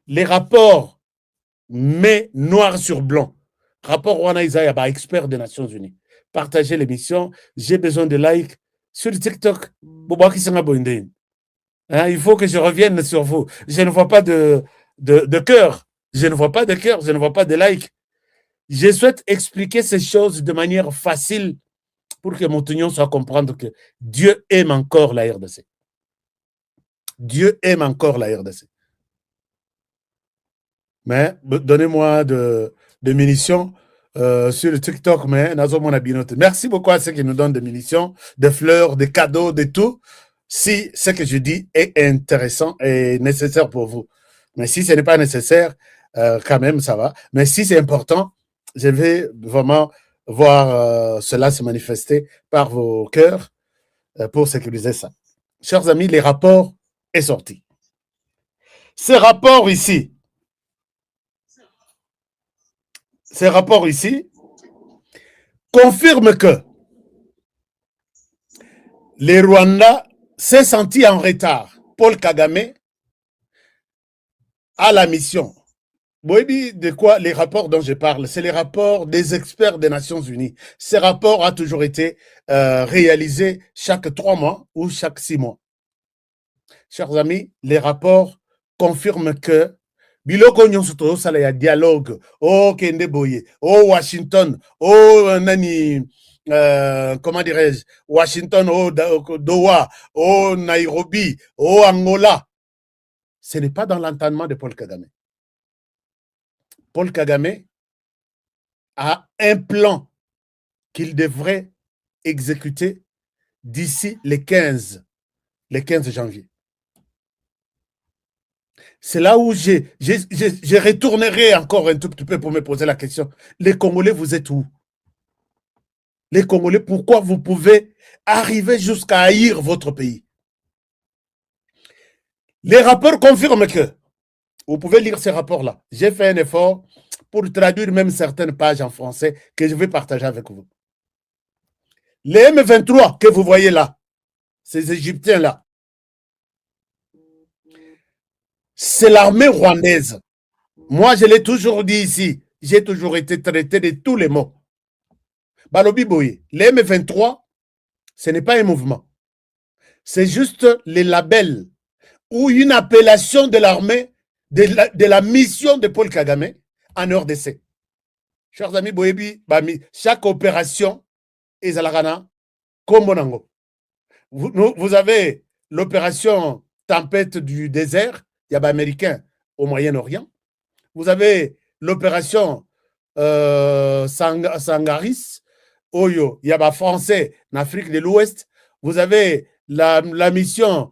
Les rapports, mais noir sur blanc. Rapport Wana Isaiah, expert des Nations Unies. Partagez l'émission. J'ai besoin de likes sur TikTok. Il faut que je revienne sur vous. Je ne vois pas de cœur. Je ne vois pas de cœur. Je ne vois pas de likes. Je souhaite expliquer ces choses de manière facile pour que Montignon soit comprendre que Dieu aime encore la RDC. Dieu aime encore la RDC. Mais donnez-moi de munitions sur le TikTok, mais merci beaucoup à ceux qui nous donnent des munitions, des fleurs, des cadeaux, de tout. Si ce que je dis est intéressant et nécessaire pour vous. Mais si ce n'est pas nécessaire, quand même, ça va. Mais si c'est important, je vais vraiment voir cela se manifester par vos cœurs pour sécuriser ça. Chers amis, les rapports est sorti. Ces rapports ici confirment que les Rwandais s'est senti en retard. Paul Kagame a la mission. De quoi les rapports dont je parle, c'est les rapports des experts des Nations Unies. Ces rapports ont toujours été réalisés chaque 3 mois ou chaque 6 mois. Chers amis, les rapports confirment que biloko nyonso tozosala ya dialogue kende boye Washington nani comment dirais-je, Washington Doha Nairobi Angola, ce n'est pas dans l'entendement de Paul Kagame. Paul Kagame a un plan qu'il devrait exécuter d'ici le 15 janvier. C'est là où je retournerai encore un tout petit peu pour me poser la question. Les Congolais, vous êtes où? Les Congolais, pourquoi vous pouvez arriver jusqu'à haïr votre pays? Les rapports confirment que, vous pouvez lire ces rapports-là. J'ai fait un effort pour traduire même certaines pages en français que je vais partager avec vous. Les M23 que vous voyez là, ces Égyptiens-là, c'est l'armée rwandaise. Moi, je l'ai toujours dit ici, j'ai toujours été traité de tous les mots. Balobi Boye, les M23, ce n'est pas un mouvement. C'est juste les labels ou une appellation de l'armée, de la mission de Paul Kagame en RDC. Chers amis, Boyebi, chaque opération est Zalagana, Kombonango. Vous avez l'opération Tempête du désert, il y a américain au Moyen-Orient. Vous avez l'opération Sangaris, Oyo, il y a français en Afrique de l'Ouest. Vous avez la mission,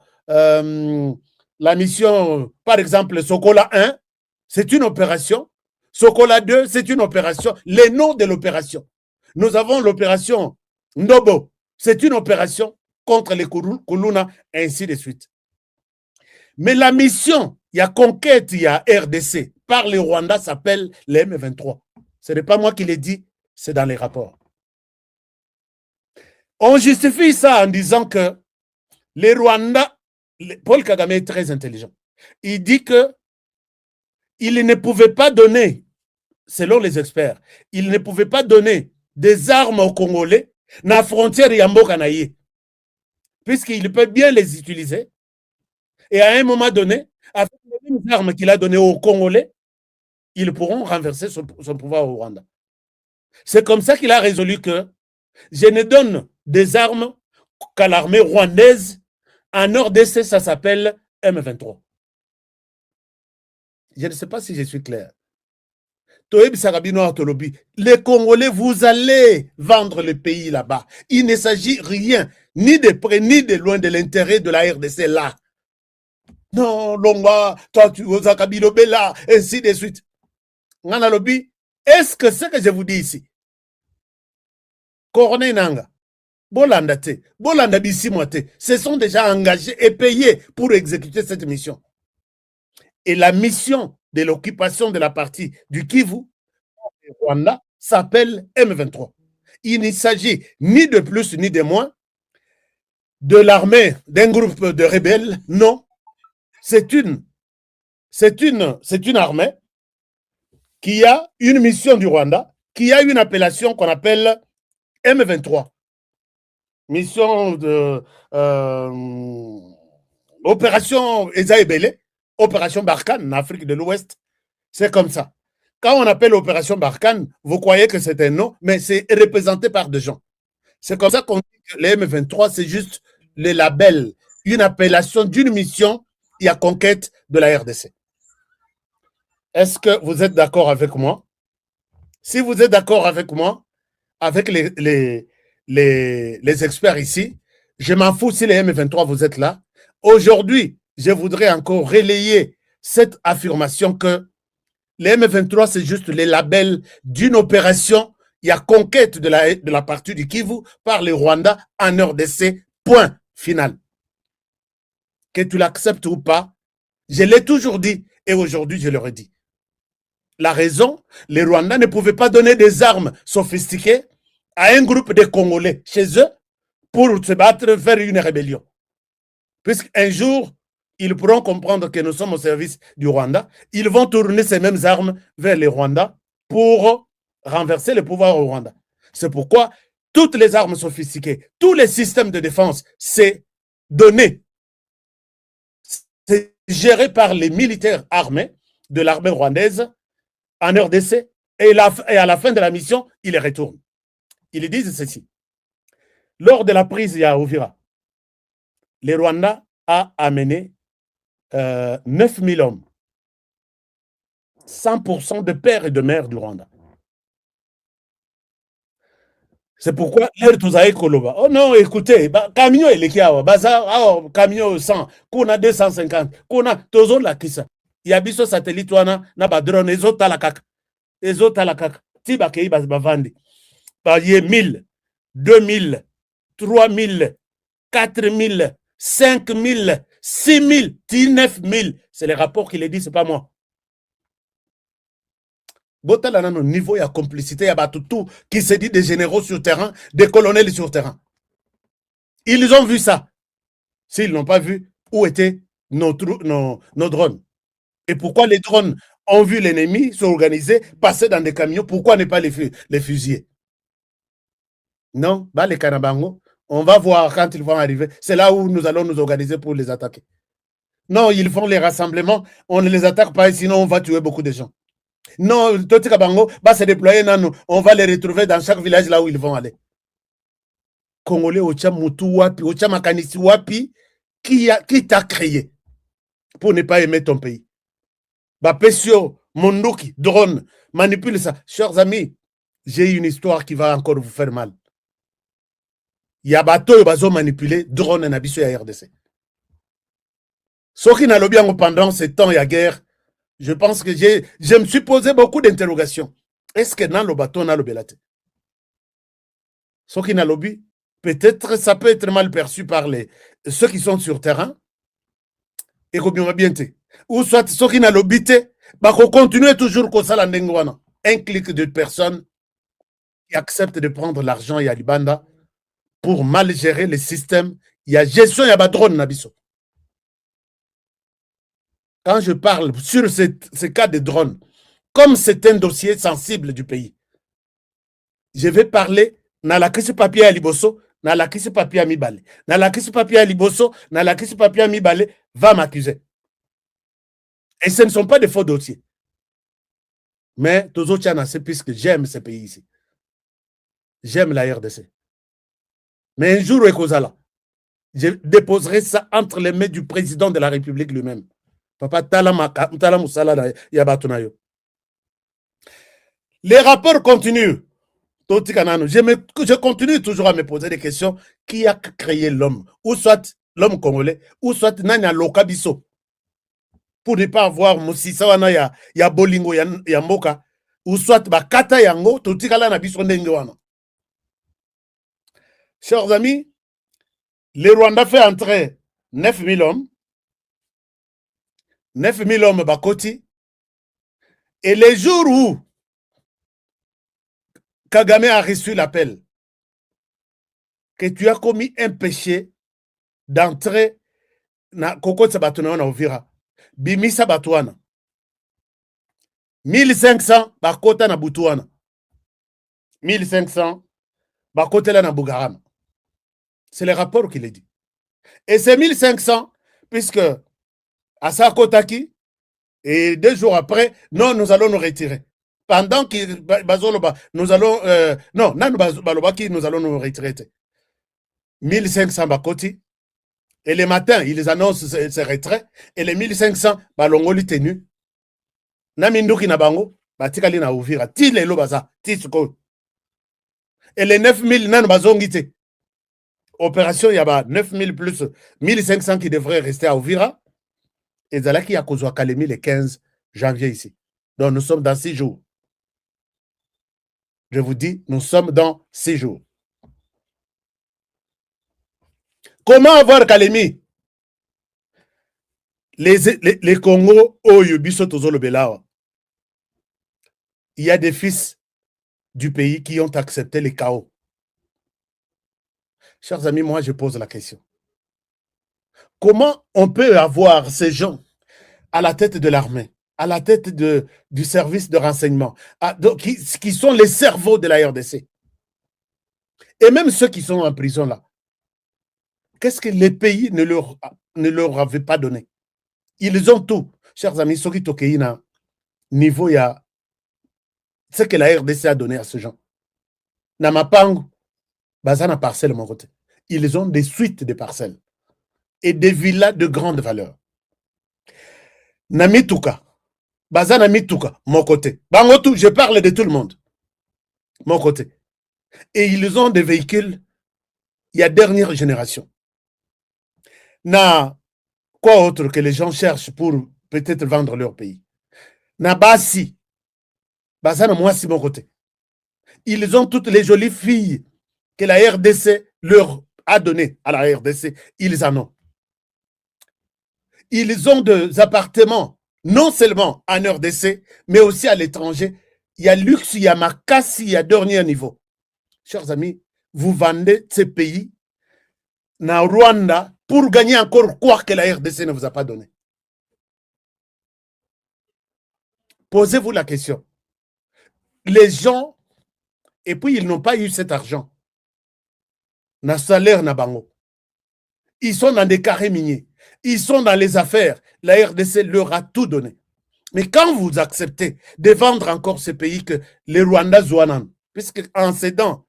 par exemple, Sokola 1, c'est une opération. Sokola 2, c'est une opération. Les noms de l'opération. Nous avons l'opération Ndobo, c'est une opération contre les Kuluna, ainsi de suite. Mais la mission, il y a conquête, il y a RDC, par les Rwandais, s'appelle les M23. Ce n'est pas moi qui l'ai dit, c'est dans les rapports. On justifie ça en disant que les Rwandais, Paul Kagame est très intelligent. Il dit que il ne pouvait pas donner, selon les experts, il ne pouvait pas donner des armes aux Congolais dans la frontière Yamboka Naye, puisqu'il peut bien les utiliser. Et à un moment donné, avec les mêmes armes qu'il a données aux Congolais, ils pourront renverser son pouvoir au Rwanda. C'est comme ça qu'il a résolu que je ne donne des armes qu'à l'armée rwandaise. En RDC, ça s'appelle M23. Je ne sais pas si je suis clair. Les Congolais, vous allez vendre le pays là-bas. Il ne s'agit rien, ni de près, ni de loin de l'intérêt de la RDC là. Non, Longa, toi, tu os Kabilo Bella, ainsi de suite. Est-ce que ce que je vous dis ici, Corneille Nanga, Bolandate, Bolanda Bissimote, se sont déjà engagés et payés pour exécuter cette mission. Et la mission de l'occupation de la partie du Kivu, Rwanda, s'appelle M23. Il ne s'agit ni de plus ni de moins de l'armée d'un groupe de rebelles, non. C'est une C'est une armée qui a une mission du Rwanda, qui a une appellation qu'on appelle M23. Mission de opération Ezaebele, opération Barkhane en Afrique de l'Ouest. C'est comme ça. Quand on appelle opération Barkhane, vous croyez que c'est un nom, mais c'est représenté par des gens. C'est comme ça qu'on dit que les M23, c'est juste le label, une appellation d'une mission et à conquête de la RDC. Est-ce que vous êtes d'accord avec moi? Si vous êtes d'accord avec moi, avec les experts ici, je m'en fous si les M23 vous êtes là. Aujourd'hui, je voudrais encore relayer cette affirmation que les M23, c'est juste les labels d'une opération. Il y a conquête de la partie du Kivu par les Rwandais en RDC. Point final. Que tu l'acceptes ou pas, je l'ai toujours dit et aujourd'hui je le redis. La raison, les Rwandais ne pouvaient pas donner des armes sophistiquées à un groupe de Congolais chez eux pour se battre vers une rébellion. Puisqu'un jour, ils pourront comprendre que nous sommes au service du Rwanda, ils vont tourner ces mêmes armes vers les Rwandais pour renverser le pouvoir au Rwanda. C'est pourquoi toutes les armes sophistiquées, tous les systèmes de défense, c'est donné. C'est géré par les militaires armés de l'armée rwandaise en RDC et à la fin de la mission, ils les retournent. Ils disent ceci. Lors de la prise à Uvira, les Rwandais a amené 9000 hommes. 100% de pères et de mères du Rwanda. C'est pourquoi l'air tous Koloba. Oh non, écoutez, camion il est bazar, camion 100, qu'on a 250, qu'on a tozo la kisa. Il y a biso satellite wana na ba drone ezota la kaka. Ezota la kaka. Ti ba kei ba vandi. Ba ye 1000, 2000, 3000, 4000, 5000, 6000, 9000. C'est les rapports qui les disent, c'est pas moi. Botala na niveau ya complicité ya batutu qui se dit des généraux sur terrain, des colonels sur terrain. Ils ont vu ça. S'ils n'ont pas vu, où étaient nos drones? Et pourquoi les drones ont vu l'ennemi s'organiser, passer dans des camions? Pourquoi ne pas les fusiller? Non, bah les Kanabango, on va voir quand ils vont arriver. C'est là où nous allons nous organiser pour les attaquer. Non, ils font les rassemblements, on ne les attaque pas, sinon on va tuer beaucoup de gens. Non, Toti Kabango va se déployer, on va les retrouver dans chaque village là où ils vont aller. Congolais, Ocha Moutou Wapi, Ocha Makanisi Wapi, qui t'a créé pour ne pas aimer ton pays? Bapesio, Mondoki, drone, manipule ça. Chers amis, j'ai une histoire qui va encore vous faire mal. Il y a bateau bazo manipulé drone na biso ya RDC. Ce qui n'a lobby pendant ce temps il y a guerre, je pense que je me suis posé beaucoup d'interrogations. Est-ce que dans le bateau na lobelate? Ce qui n'a lobby, peut-être ça peut être mal perçu par ceux qui sont sur terrain. Et bien bien ou soit ceux qui n'a lobby bah qu'on continue toujours comme ça la ndengwana. Un clic de personnes qui acceptent de prendre l'argent et à Libanda pour mal gérer le système. Il y a gestion, il y a drone nabiso. Quand je parle sur ce cas de drone, comme c'est un dossier sensible du pays, je vais parler dans la crise papier à Liboso, dans la crise papier à Mibale. Dans la crise papier à Liboso, dans la crise papier à Mibale, va m'accuser. Et ce ne sont pas des faux dossiers. Mais tous autres, c'est puisque j'aime ce pays ici. J'aime la RDC. Mais un jour, je déposerai ça entre les mains du président de la République lui-même. Papa Tala Moussala Yabatunayo. Les rapports continuent. Je continue toujours à me poser des questions. Qui a créé l'homme? Ou soit l'homme congolais, ou soit Nanya Lokabiso. Pour ne pas avoir Moussissa wana ya bolingo ya mboka, ou soit bakata yango, totikala na biso ndenge wana. Chers amis, les Rwandais fait entrer 9000 hommes. 9000 hommes bakoti. Et les jours où Kagame a reçu l'appel que tu as commis un péché d'entrer na Koko Sabatuna na Uvira, Bimisa Batouana, 1500 bakota na Boutouana. 1500 bakotela na Bougarama. C'est le rapport qui le dit. Et c'est 1500, puisque Assa Kotaki, et 2 jours après, non, nous allons nous retirer. Pendant que nous allons, non, nous allons nous retirer. 1500 bakoti, et le matin, ils annoncent ce retrait, et les 1500 balongoli tenu. Naminduki na bango, batikali na Uvira, ti lelo baza, ti suko. Et les 9000 nan bazongite. Opération, il y a 9000 plus 1500 qui devraient rester à Uvira. Et Zalaki a Kozwa Kalemi le 15 janvier ici. Donc nous sommes dans 6 jours. Je vous dis, nous sommes dans 6 jours. Comment avoir Kalemi? Les Congo, Oyobiso Tozolo Belawa. Il y a des fils du pays qui ont accepté les chaos. Chers amis, moi je pose la question. Comment on peut avoir ces gens à la tête de l'armée, à la tête du service de renseignement, qui sont les cerveaux de la RDC, et même ceux qui sont en prison là? Qu'est-ce que les pays ne leur avaient pas donné? Ils ont tout. Chers amis, ce qui est niveau, il y a ce que la RDC a donné à ces gens. Namapangu, Bazana parcelle, mon côté. Ils ont des suites de parcelles et des villas de grande valeur. Namituka, Bazana Mituka, mon côté. Bangotu, je parle de tout le monde. Mon côté. Et ils ont des véhicules, il y a dernière génération. Na quoi autre que les gens cherchent pour peut-être vendre leur pays? Na Basi, Bazana moi si mon côté. Ils ont toutes les jolies filles que la RDC leur a données à la RDC. Ils en ont. Ils ont des appartements, non seulement en RDC, mais aussi à l'étranger. Il y a luxe, il y a Makassi, il y a dernier niveau. Chers amis, vous vendez ces pays na Rwanda pour gagner encore quoi que la RDC ne vous a pas donné. Posez-vous la question. Les gens, et puis ils n'ont pas eu cet argent. Na salaire na bango. Ils sont dans des carrés miniers. Ils sont dans les affaires. La RDC leur a tout donné. Mais quand vous acceptez de vendre encore ce pays que les Rwandais Zouanan, puisque en cédant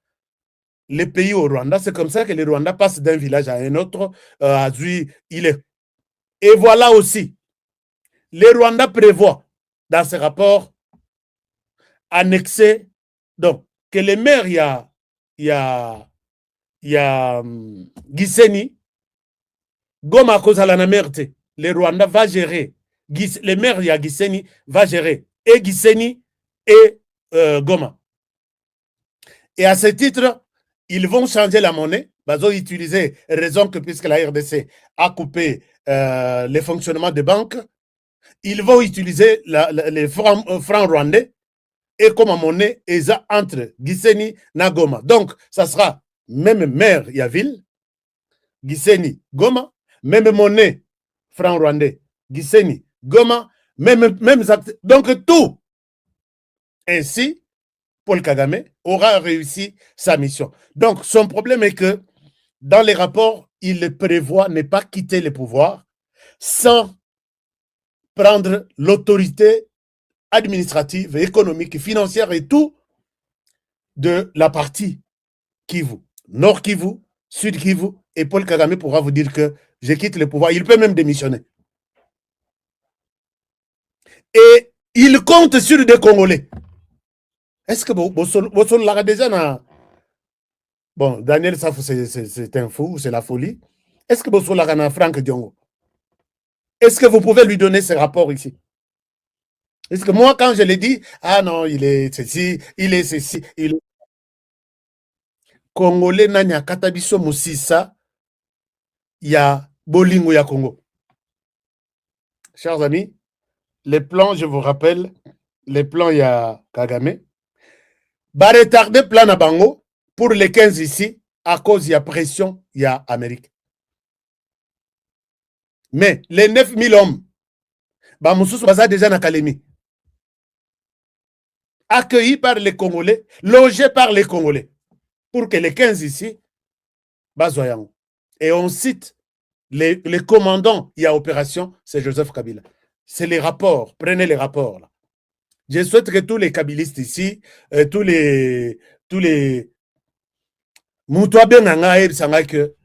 les pays au Rwanda, c'est comme ça que les Rwandais passent d'un village à un autre, à Zui, il est. Et voilà aussi, les Rwandais prévoient dans ce rapport annexé, donc, que les maires, il y a Gisenyi, Goma Kozala na merte, les Rwandais va gérer, les maires, il y a Gisenyi, va gérer, et Gisenyi et Goma. Et à ce titre, ils vont changer la monnaie, ils vont utiliser, raison que puisque la RDC a coupé les fonctionnements des banques, ils vont utiliser les francs rwandais et comme monnaie, ils entre Gisenyi et Goma. Donc, ça sera même maire Yaville, Gisenyi, Goma, même monnaie franc rwandais, Gisenyi, Goma, même donc tout. Ainsi, Paul Kagame aura réussi sa mission. Donc, son problème est que dans les rapports, il prévoit ne pas quitter le pouvoir sans prendre l'autorité administrative, économique, financière et tout de la partie Kivu, Nord Kivu, Sud Kivu, et Paul Kagame pourra vous dire que je quitte le pouvoir. Il peut même démissionner. Et il compte sur des Congolais. Est-ce que vous l'avez déjà dans... Bon, Daniel Safou, c'est un fou, c'est la folie. Est-ce que vous l'avez dans Franck Diongo? Est-ce que vous pouvez lui donner ce rapport ici? Est-ce que moi, quand je l'ai dit, ah non, il est ceci, il est ceci, il est... Congolais nanya katabiso musisa ya bolingo ya Congo. Chers amis, les plans, je vous rappelle, les plans il y a Kagame. Va retarder plan à Bango pour les 15 ici à cause il y a pression, il y a Amérique. Mais les 9000 hommes, bah Moussous Baza déjà na Kalemi. accueillis par les Congolais, logés par les Congolais, pour que les 15 ici, Bazoyango. Et on cite les commandants, il y a opération, c'est Joseph Kabila. C'est les rapports, prenez les rapports. Là. Je souhaite que tous les kabylistes ici, tous les que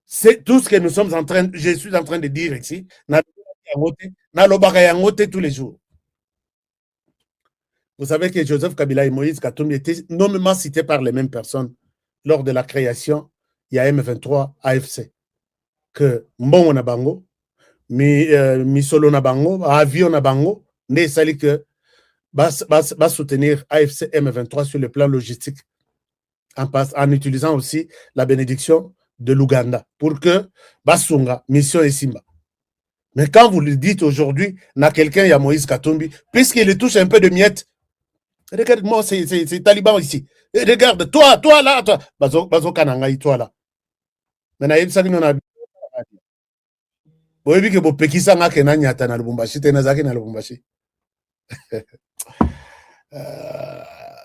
c'est tout ce que nous sommes en train, je suis en train de dire ici, tous les jours. Vous savez que Joseph Kabila et Moïse Katumbi étaient nommément cités par les mêmes personnes lors de la création, il y a M23 AFC. Que Mbongo na bango, Misolo na bango, Avion na bango, ne sali que va soutenir AFC M23 sur le plan logistique en utilisant aussi la bénédiction de l'Ouganda pour que Basunga, mission et Simba. Mais quand vous le dites aujourd'hui, na quelqu'un, il y a Moïse Katumbi, puisqu'il touche un peu de miettes, regarde-moi, c'est Taliban ici. Et regarde, toi là, toi. Bazo Kanangaï, toi là. Mais naïm ça nous a boyebi ke bopekisa nga ke na nyata na Lubumbashi te nazaki na Lubumbashi.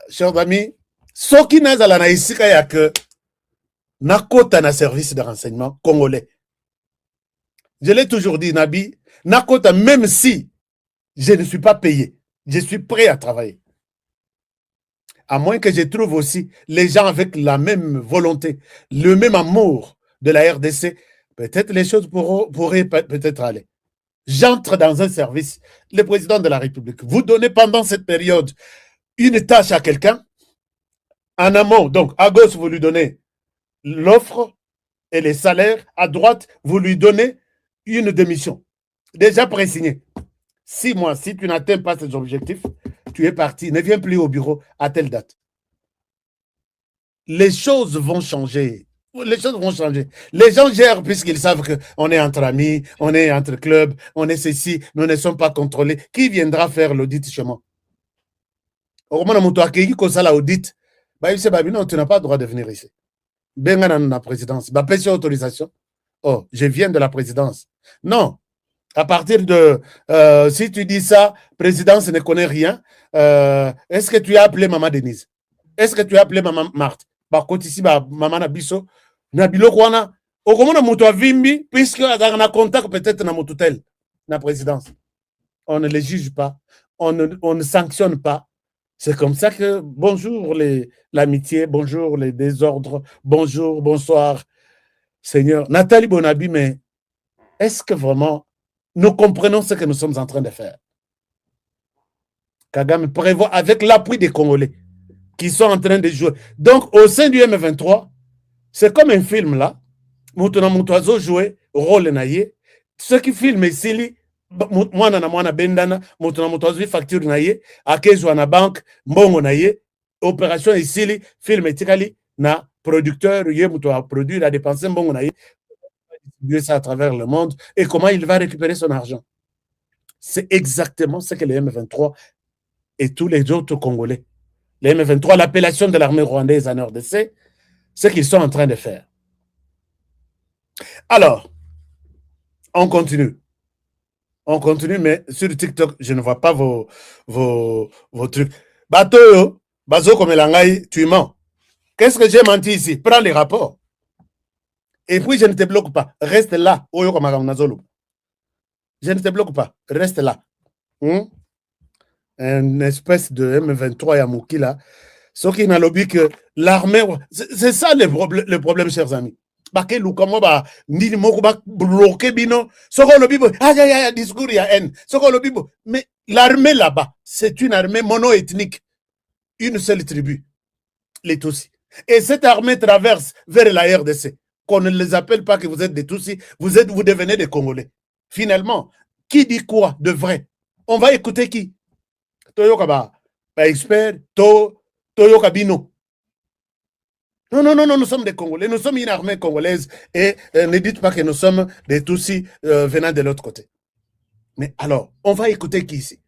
Chers amis, soki nazala na isika ya que nakota na service de renseignement congolais. Je l'ai toujours dit, Nabi, nakota même si je ne suis pas payé, je suis prêt à travailler. À moins que je trouve aussi les gens avec la même volonté, le même amour de la RDC, peut-être les choses pourraient peut-être aller. J'entre dans un service, le président de la République, vous donnez pendant cette période une tâche à quelqu'un, en amont, donc à gauche, vous lui donnez l'offre et les salaires, à droite, vous lui donnez une démission, déjà présignée. 6 mois, si tu n'atteins pas ces objectifs, tu es parti, ne viens plus au bureau à telle date. Les choses vont changer. Les choses vont changer. Les gens gèrent puisqu'ils savent qu'on est entre amis, on est entre clubs, on est ceci, nous ne sommes pas contrôlés. Qui viendra faire l'audit chez moi? Au moment où tu as l'audit, non, tu n'as pas le droit de venir ici. Ben, dans la présidence, autorisation. Oh, je viens de la présidence. Non. À partir de, si tu dis ça, présidence ne connaît rien, est-ce que tu as appelé Maman Denise? Est-ce que tu as appelé Maman Marthe? Maman Nabiso, Nabilo Kwana, au comment on a vimbi, puisque on a contact peut-être dans mon tutelle, la présidence. On ne les juge pas, on ne sanctionne pas. C'est comme ça que bonjour l'amitié, bonjour les désordres, bonjour, bonsoir, Seigneur. Nathalie Bonabi, mais est-ce que vraiment nous comprenons ce que nous sommes en train de faire? Kagame prévoit avec l'appui des Congolais qui sont en train de jouer. Donc, au sein du M23, c'est comme un film là. Moutona Moutouazo jouait rôle naïe. Ceux qui filment ici, moi, na bendana, Moutona Moutouazo facture naïe, akezo na banque, mbongo naïe, opération ici, film etikali, na producteur, yé Moutoua produit, il a dépensé mbongo naïe, distribuer ça à travers le monde, et comment il va récupérer son argent. C'est exactement ce que les M23 et tous les autres Congolais, les M23, l'appellation de l'armée rwandaise en RDC, ce qu'ils sont en train de faire. Alors, on continue. On continue, mais sur TikTok, je ne vois pas vos trucs. Bato, Bazo comme Langai, tu mens. Qu'est-ce que j'ai menti ici? Prends les rapports. Et puis, je ne te bloque pas. Reste là. Je ne te bloque pas. Reste là. Une espèce de M23 Yamouki là. Ce qui n'a lobby que l'armée. C'est ça le problème, chers amis. Baké Lukamo ba nini moko ba bloqué bino. Soko lobby discours il y a haine. Soko lobby mais l'armée là-bas, c'est une armée mono-ethnique. Une seule tribu. Les Tutsis. Et cette armée traverse vers la RDC. Qu'on ne les appelle pas que vous êtes des Tutsis, vous devenez des Congolais. Finalement, qui dit quoi de vrai? On va écouter qui? Toyoka ba expert, Toyoka Bino. Non, nous sommes des Congolais, nous sommes une armée congolaise et ne dites pas que nous sommes des Tutsis venant de l'autre côté. Mais alors, on va écouter qui ici?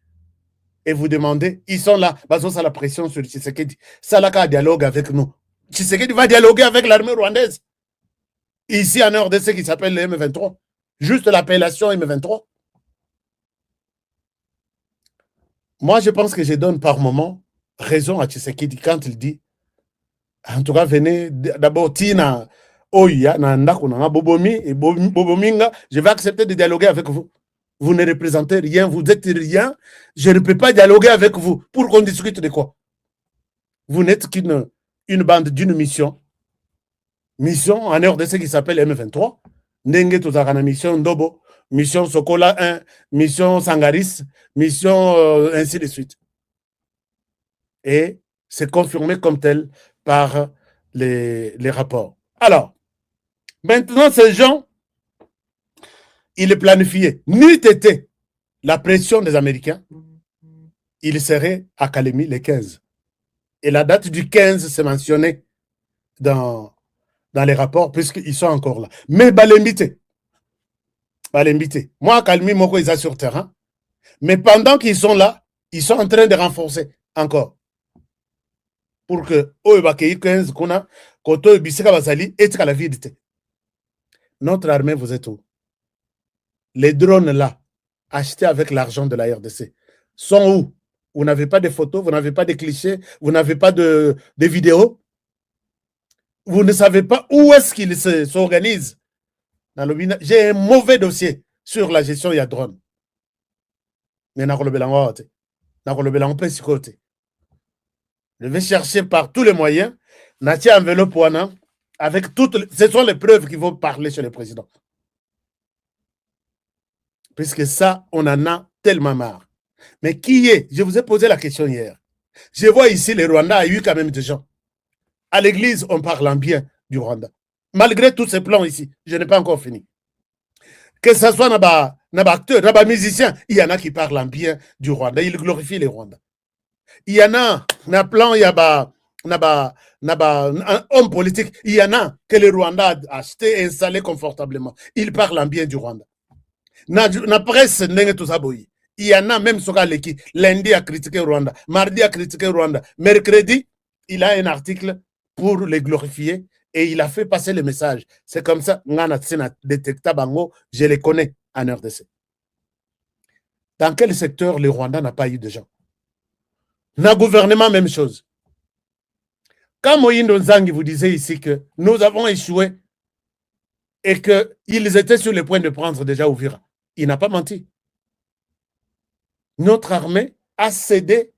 Et vous demandez, ils sont là, ça la pression sur Tshisekedi. Salaka dialogue avec nous. Tshisekedi va dialoguer avec l'armée rwandaise. Ici en RDC qui s'appelle le M23. Juste l'appellation M23. Moi, je pense que je donne par moment raison à Tshisekedi quand il dit, en tout cas, venez d'abord, Tina, Oya, Nanda, Bobomi, et Bobominga, je vais accepter de dialoguer avec vous. Vous ne représentez rien, vous êtes rien, je ne peux pas dialoguer avec vous. Pour qu'on discute de quoi? Vous n'êtes qu'une bande d'une mission. Mission en heure de ce qui s'appelle M23. Ndenge Tozakana mission Ndobo, mission Sokola 1, mission Sangaris, mission ainsi de suite. Et c'est confirmé comme tel par les rapports. Alors, maintenant, ces gens, il est planifié. N'eût été la pression des Américains, il serait à Kalemi le 15. Et la date du 15, c'est mentionné dans les rapports, puisqu'ils sont encore là. Mais Balembité. Moi, Kalemi, Moko, ils sont sur terrain. Mais pendant qu'ils sont là, ils sont en train de renforcer encore. Pour que, Oebakei 15, Kuna, Koto, Biseka Basali, et la vidité. Notre armée, vous êtes où? Les drones là, achetés avec l'argent de la RDC, sont où? Vous n'avez pas de photos, vous n'avez pas de clichés, vous n'avez pas de vidéos. Vous ne savez pas où est-ce qu'ils s'organisent. J'ai un mauvais dossier sur la gestion de drone. Mais je vais chercher par tous les moyens. Natia enveloppe avec toutes. Ce sont les preuves qui vont parler sur le président. Puisque ça, on en a tellement marre. Mais qui est? Je vous ai posé la question hier. Je vois ici, le Rwanda a eu quand même des gens. À l'église, on parle en bien du Rwanda. Malgré tous ces plans ici, je n'ai pas encore fini. Que ce soit dans acteurs, dans musiciens, il y en a qui parlent en bien du Rwanda. Ils glorifient les Rwandais. Il y en a, dans plan, il y a un homme politique, il y en a que le Rwanda a acheté et installé confortablement. Ils parlent en bien du Rwanda. La presse, il y en a même qui lundi a critiqué le Rwanda, mardi a critiqué le Rwanda, mercredi, il a un article pour les glorifier et il a fait passer le message. C'est comme ça, je les connais en RDC. Dans quel secteur le Rwanda n'a pas eu de gens? Dans le gouvernement, même chose. Quand Moïndo Nzangi vous disait ici que nous avons échoué et qu'ils étaient sur le point de prendre déjà Ouvira, il n'a pas menti. Notre armée a cédé.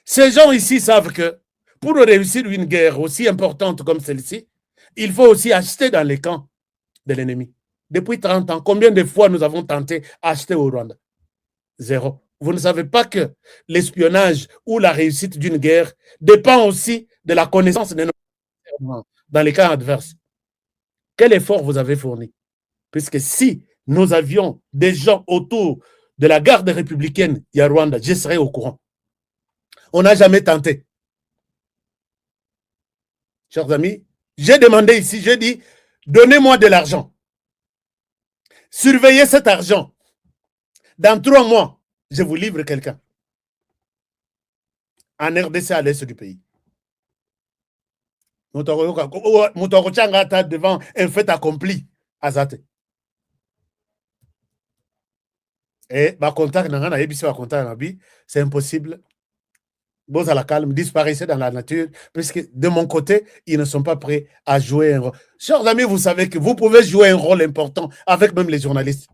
Ces gens ici savent que pour réussir une guerre aussi importante comme celle-ci, il faut aussi acheter dans les camps de l'ennemi. Depuis 30 ans, combien de fois nous avons tenté d'acheter au Rwanda? Zéro. Vous ne savez pas que l'espionnage ou la réussite d'une guerre dépend aussi de la connaissance de nos dans les cas adverses. Quel effort vous avez fourni? Puisque si nous avions des gens autour de la garde républicaine, il y a Rwanda, je serais au courant. On n'a jamais tenté. Chers amis, j'ai demandé ici, j'ai dit, donnez-moi de l'argent. Surveillez cet argent. Dans 3 mois, je vous livre quelqu'un. En RDC à l'est du pays. Nous devant un fait accompli. Azate. Et c'est impossible. Bon, à la calme, disparaissez dans la nature, puisque de mon côté, ils ne sont pas prêts à jouer un rôle. Chers amis, vous savez que vous pouvez jouer un rôle important avec même les journalistes.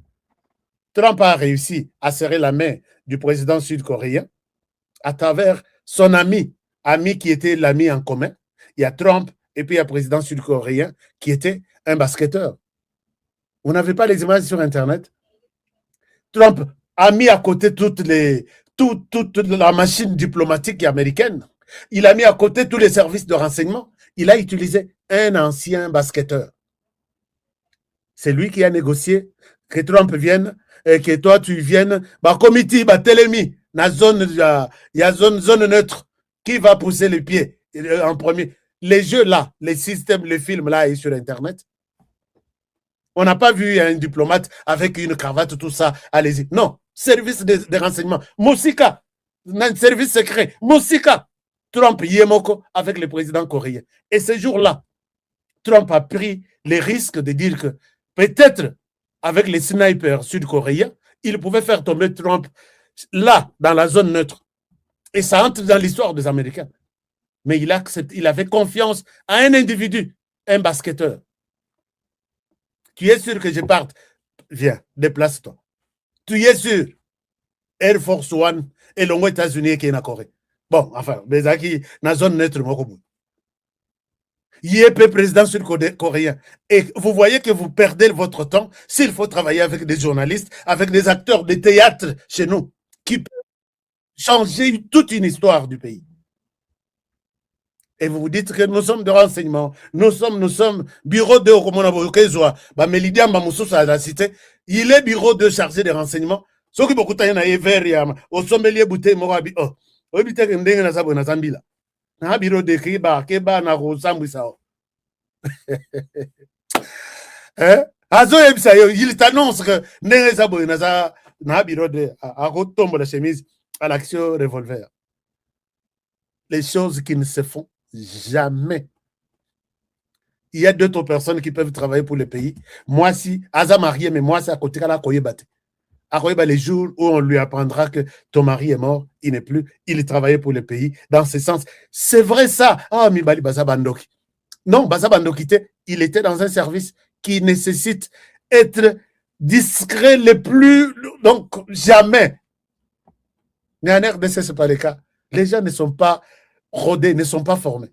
Trump a réussi à serrer la main du président sud-coréen à travers son ami qui était l'ami en commun. Il y a Trump et puis il y a le président sud-coréen qui était un basketteur. Vous n'avez pas les images sur Internet? Trump a mis à côté toute la machine diplomatique américaine. Il a mis à côté tous les services de renseignement. Il a utilisé un ancien basketteur. C'est lui qui a négocié que Trump vienne et que toi tu viennes. Comité, Telemi, la zone, il y a zone neutre. Qui va pousser les pieds en premier? Les jeux là, les systèmes, les films là et sur Internet. On n'a pas vu un diplomate avec une cravate, tout ça. Allez-y. Non. Service de renseignement. Moussika. Service secret. Moussika. Trump, Yemoko, avec le président coréen. Et ce jour-là, Trump a pris les risques de dire que peut-être avec les snipers sud-coréens, il pouvait faire tomber Trump là, dans la zone neutre. Et ça entre dans l'histoire des Américains. Mais il avait confiance à un individu, un basketteur. Tu es sûr que je parte? Viens, déplace-toi. Tu es sûr? Air Force One et les États-Unis qui est en Corée. Bon, enfin, dans la zone neutre, IEP président sud-coréen. Et vous voyez que vous perdez votre temps s'il faut travailler avec des journalistes, avec des acteurs de théâtre chez nous, qui peuvent changer toute une histoire du pays. Et vous vous dites que nous sommes de renseignement, nous sommes bureau de la cité, il est bureau de chargé de renseignement. Ce qui beaucoup de temps, au sommelier bouteille, oh, na bureau de keba na rosambwisa. Il t'annonce que na bureau de à retombe la chemise à l'action revolver. Les choses qui ne se font jamais. Il y a d'autres personnes qui peuvent travailler pour le pays. Moi, si, Aza marié, mais moi, c'est à côté de la Koyebate. À Koyeba, les jours où on lui apprendra que ton mari est mort, il n'est plus, il travaillait pour le pays. Dans ce sens, c'est vrai ça. Ah, Mibali Baza Bandoki. Non, Baza Bandoki, il était dans un service qui nécessite être discret le plus. Donc, jamais. Mais en RDC, ce n'est pas le cas. Les gens ne sont pas rodés, ne sont pas formés.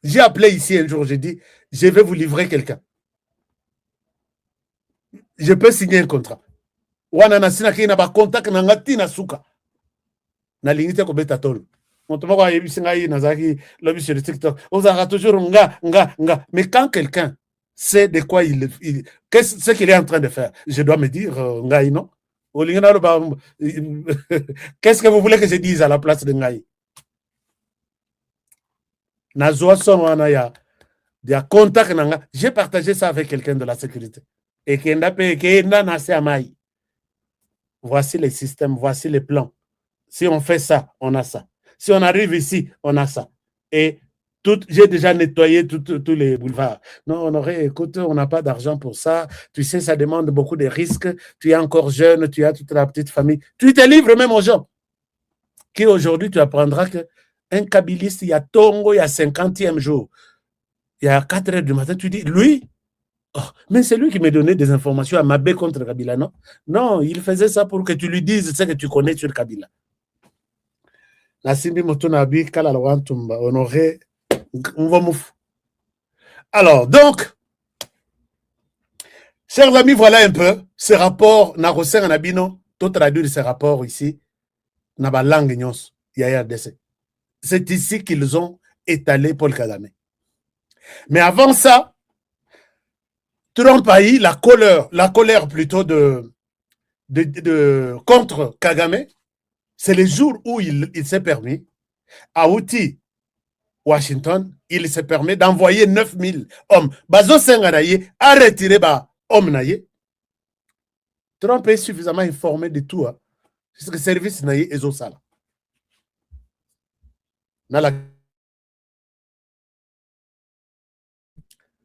J'ai appelé ici un jour, j'ai dit, je vais vous livrer quelqu'un. Je peux signer un contrat. Wana na sina kina ba contact na ngati na suka. Na lingite ko beta tolo. Moto moko ayebisi ngai na zaki lobi sur TikTok. On a toujours nga. Mais quand quelqu'un sait de quoi qu'est-ce ce qu'il est en train de faire, je dois me dire ngai non. Qu'est-ce que vous voulez que je dise à la place de ngai? J'ai partagé ça avec quelqu'un de la sécurité. Et voici les systèmes, voici les plans. Si on fait ça, on a ça. Si on arrive ici, on a ça. Et j'ai déjà nettoyé tous les boulevards. Non, écoute, on n'a pas d'argent pour ça. Tu sais, ça demande beaucoup de risques. Tu es encore jeune, tu as toute la petite famille. Tu te livres même aux gens. Qui aujourd'hui, tu apprendras qu'un kabiliste, il y a Tongo, il y a 50e jour. Il y a 4 heures du matin, tu dis, lui, oh, mais c'est lui qui me donnait des informations à Mabé contre Kabila, non? Non, il faisait ça pour que tu lui dises ce que tu connais sur Kabila. Alors, donc, chers amis, voilà un peu ce rapport, tout traduire ce rapport ici, dans la langue nyons, c'est ici qu'ils ont étalé Paul Kagame. Mais avant ça, Trump a eu la colère plutôt contre Kagame. C'est le jour où il s'est permis, à Outi, Washington, il se permet d'envoyer 9000 hommes. Bazo Senganaye a retiré hommes naye. Trump est suffisamment informé de tout. C'est ce que le service naye est au sala.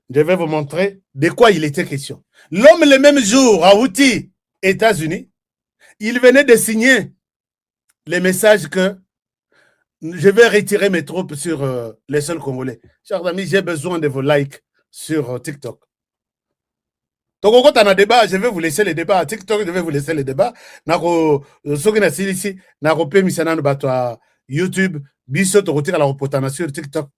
Je vais vous montrer de quoi il était question. L'homme, le même jour, à Outi, États-Unis, il venait de signer les messages que je vais retirer mes troupes sur les sols congolais. Chers amis, j'ai besoin de vos likes sur TikTok. Donc, quand on a débat, je vais vous laisser les débats. À TikTok, je vais vous laisser les débats. YouTube, biso to rotira la repotana sur TikTok.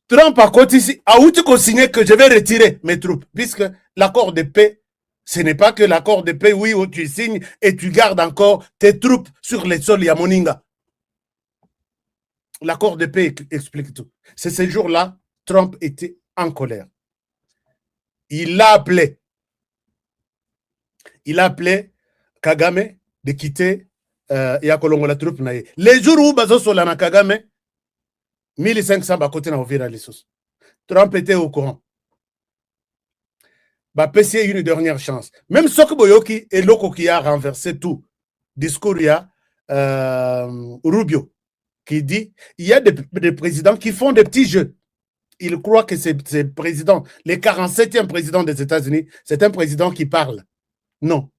Trump a côté ici, a outil consigné que je vais retirer mes troupes, puisque l'accord de paix, ce n'est pas que l'accord de paix, oui, où tu signes et tu gardes encore tes troupes sur les sols Yamoninga. L'accord de paix explique tout. C'est ce jour-là, Trump était en colère. Il l'a appelé Kagame de quitter Yakolongo la troupe. Les jours où Bazo Solana Kagame, 1500 à côté na Ovira Lissos. Trump était au courant. PCA une dernière chance. Même Sok Boyoki et Loko qui a renversé tout. Discours, il y a Rubio qui dit il y a des présidents qui font des petits jeux. il croit que c'est président, le 47e président des États-Unis, c'est un président qui parle. Non.